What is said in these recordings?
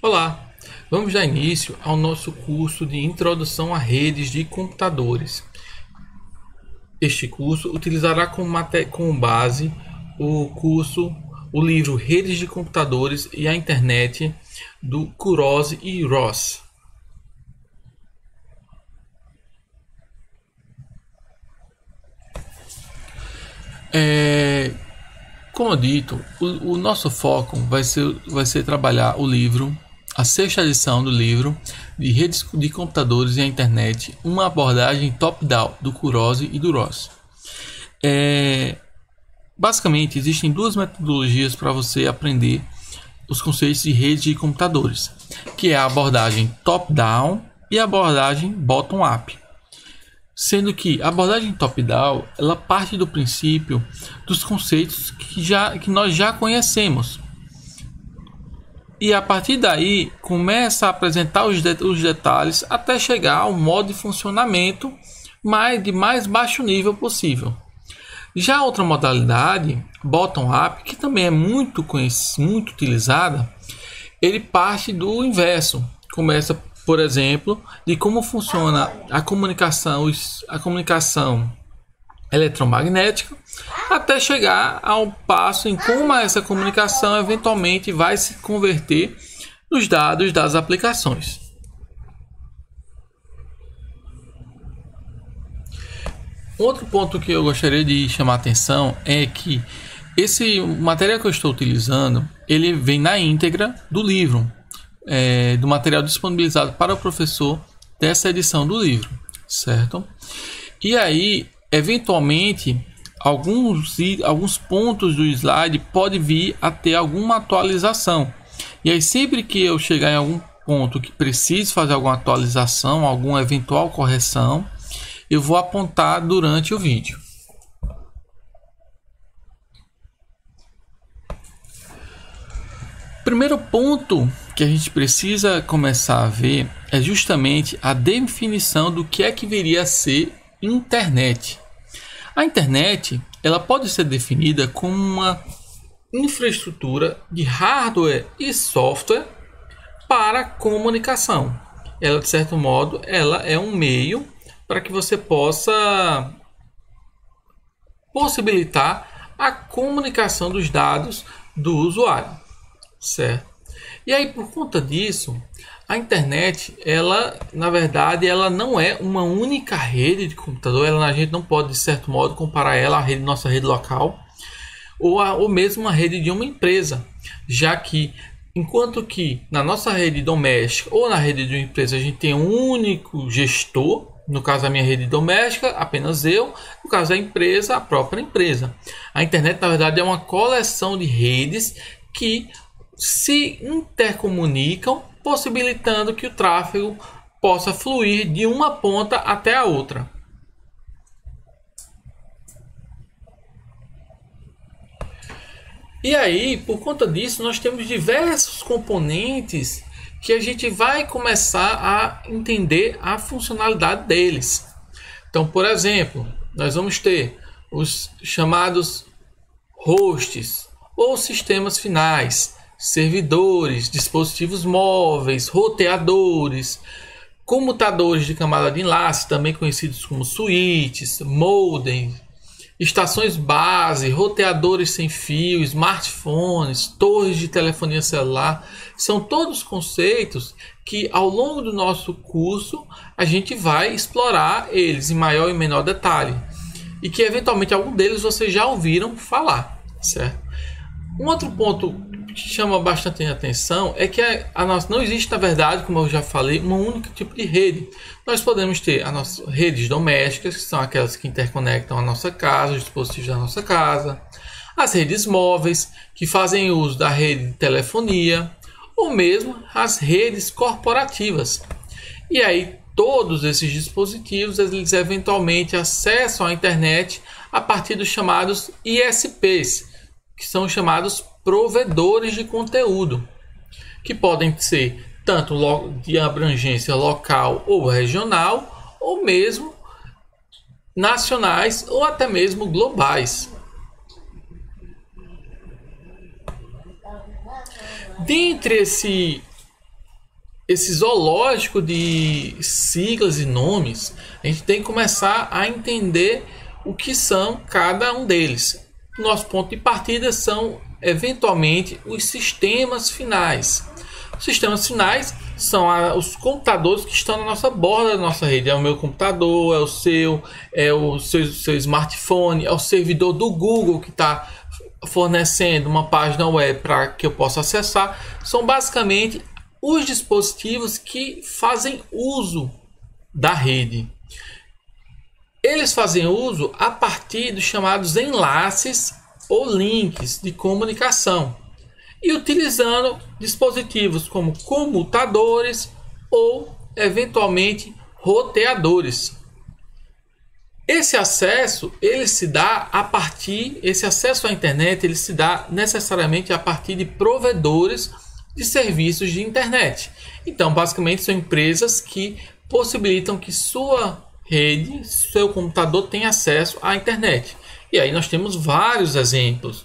Olá, vamos dar início ao nosso curso de Introdução a Redes de Computadores. Este curso utilizará como base o livro Redes de Computadores e a Internet do Kuroz e Ross. Como dito, o nosso foco vai ser trabalhar o livro, a sexta edição do livro de Redes de Computadores e a Internet, uma abordagem top-down do Kuroz e do Ross. Basicamente, existem duas metodologias para você aprender os conceitos de redes de computadores, que é a abordagem top-down e a abordagem bottom-up. Sendo que a abordagem top-down ela parte do princípio dos conceitos que nós já conhecemos. E a partir daí começa a apresentar os detalhes até chegar ao modo de funcionamento de mais baixo nível possível. Já a outra modalidade, bottom-up, que também é muito utilizada, ele parte do inverso. Começa, por exemplo, de como funciona a comunicação eletromagnética, até chegar ao passo em como essa comunicação eventualmente vai se converter nos dados das aplicações. Outro ponto que eu gostaria de chamar a atenção é que esse material que eu estou utilizando, ele vem na íntegra do livro, do material disponibilizado para o professor dessa edição do livro, certo? E aí, eventualmente, alguns pontos do slide pode vir a ter alguma atualização. E aí, sempre que eu chegar em algum ponto que precise fazer alguma atualização, alguma eventual correção, eu vou apontar durante o vídeo. Primeiro ponto que a gente precisa começar a ver é justamente a definição do que é que viria a ser internet. A internet ela pode ser definida como uma infraestrutura de hardware e software para comunicação. Ela, de certo modo, ela é um meio para que você possa possibilitar a comunicação dos dados do usuário, certo? E aí, por conta disso, a internet, ela, na verdade, ela não é uma única rede de computador. A gente não pode, de certo modo, comparar ela à nossa rede local ou mesmo uma rede de uma empresa, já que enquanto que na nossa rede doméstica ou na rede de uma empresa a gente tem um único gestor, no caso da minha rede doméstica, apenas eu, no caso da empresa, a própria empresa. A internet, na verdade, é uma coleção de redes que se intercomunicam, possibilitando que o tráfego possa fluir de uma ponta até a outra. E aí, por conta disso, nós temos diversos componentes que a gente vai começar a entender a funcionalidade deles. Então, por exemplo, nós vamos ter os chamados hosts ou sistemas finais, servidores, dispositivos móveis, roteadores, comutadores de camada de enlace, também conhecidos como switches, modems, estações base, roteadores sem fio, smartphones, torres de telefonia celular. São todos conceitos que ao longo do nosso curso a gente vai explorar eles em maior e menor detalhe. E que eventualmente algum deles vocês já ouviram falar, certo? Um outro ponto que chama bastante atenção é que não existe, na verdade, como eu já falei, um único tipo de rede. Nós podemos ter as nossas redes domésticas, que são aquelas que interconectam a nossa casa, os dispositivos da nossa casa, as redes móveis, que fazem uso da rede de telefonia, ou mesmo as redes corporativas. E aí, todos esses dispositivos, eles eventualmente acessam a internet a partir dos chamados ISPs, que são chamados provedores de conteúdo, que podem ser tanto de abrangência local ou regional, ou mesmo nacionais ou até mesmo globais. Dentre esse zoológico de siglas e nomes, a gente tem que começar a entender o que são cada um deles. Nosso ponto de partida são, eventualmente, os sistemas finais. Os sistemas finais são os computadores que estão na nossa borda da nossa rede. É o meu computador, é o seu smartphone, é o servidor do Google que está fornecendo uma página web para que eu possa acessar. São basicamente os dispositivos que fazem uso da rede. Eles fazem uso a partir dos chamados enlaces ou links de comunicação e utilizando dispositivos como comutadores ou eventualmente roteadores. Esse acesso esse acesso à internet ele se dá necessariamente a partir de provedores de serviços de internet. Então, basicamente são empresas que possibilitam que sua rede, seu computador tenha acesso à internet. E aí nós temos vários exemplos.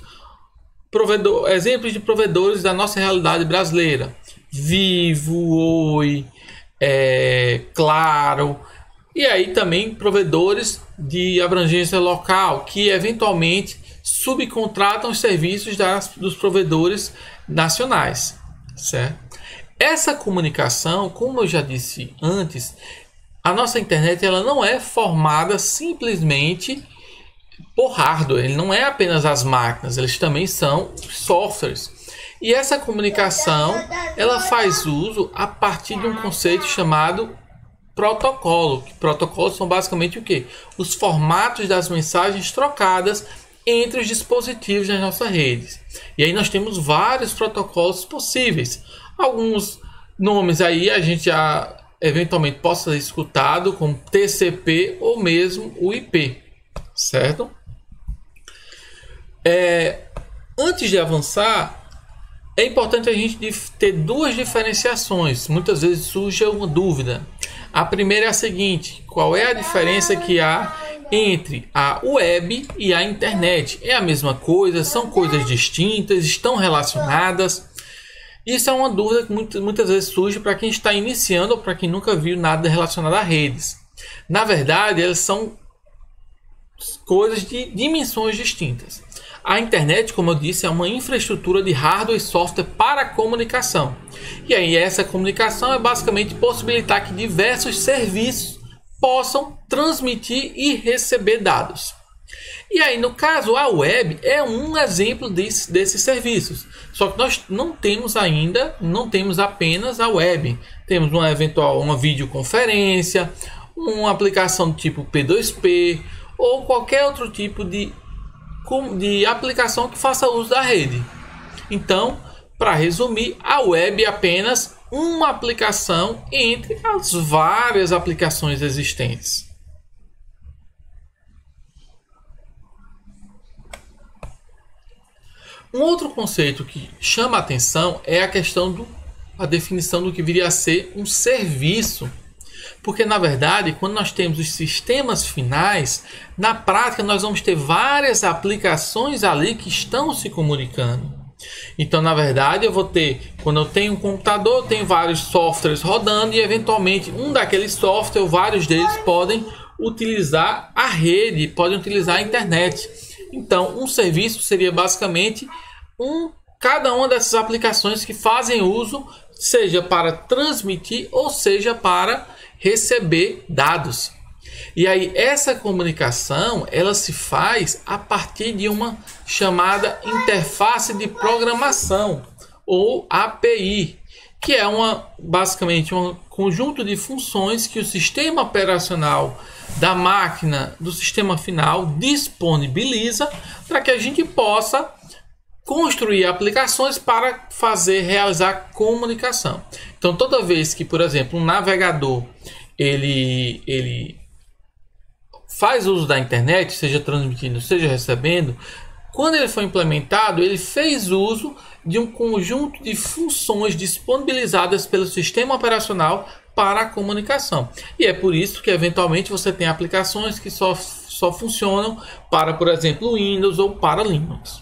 Exemplos de provedores da nossa realidade brasileira. Vivo, Oi, Claro. E aí também provedores de abrangência local que eventualmente subcontratam os serviços dos provedores nacionais, certo? Essa comunicação, como eu já disse antes, a nossa internet ela não é formada simplesmente por hardware, ele não é apenas as máquinas, eles também são softwares. E essa comunicação ela faz uso a partir de um conceito chamado protocolo. Protocolos são basicamente o quê? Os formatos das mensagens trocadas entre os dispositivos das nossas redes. E aí nós temos vários protocolos possíveis. Alguns nomes aí a gente já eventualmente possa ter escutado, como TCP ou mesmo o IP, certo? Antes de avançar, é importante a gente ter duas diferenciações. Muitas vezes surge uma dúvida. A primeira é a seguinte: qual é a diferença que há entre a web e a internet? É a mesma coisa? São coisas distintas? Estão relacionadas? Isso é uma dúvida que muitas vezes surge para quem está iniciando ou para quem nunca viu nada relacionado a redes. Na verdade, elas são coisas de dimensões distintas. A internet, como eu disse, é uma infraestrutura de hardware e software para comunicação. E aí essa comunicação é basicamente possibilitar que diversos serviços possam transmitir e receber dados. E aí, no caso, a web é um exemplo desses serviços. Só que nós não temos apenas a web. Temos uma videoconferência, uma aplicação do tipo P2P ou qualquer outro tipo de aplicação que faça uso da rede. Então, para resumir, a web é apenas uma aplicação entre as várias aplicações existentes. Um outro conceito que chama a atenção é a questão a definição do que viria a ser um serviço. Porque, na verdade, quando nós temos os sistemas finais, na prática nós vamos ter várias aplicações ali que estão se comunicando. Então, na verdade, quando eu tenho um computador, eu tenho vários softwares rodando e, eventualmente, um daqueles softwares, vários deles podem utilizar a rede, podem utilizar a internet. Então, um serviço seria basicamente cada uma dessas aplicações que fazem uso, seja para transmitir ou seja para receber dados. E aí essa comunicação ela se faz a partir de uma chamada interface de programação ou API, que é basicamente um conjunto de funções que o sistema operacional da máquina do sistema final disponibiliza para que a gente possa construir aplicações para realizar comunicação. Então, toda vez que, por exemplo, um navegador ele faz uso da internet, seja transmitindo, seja recebendo, quando ele foi implementado, ele fez uso de um conjunto de funções disponibilizadas pelo sistema operacional para a comunicação. E é por isso que, eventualmente, você tem aplicações que só funcionam para, por exemplo, Windows ou para Linux.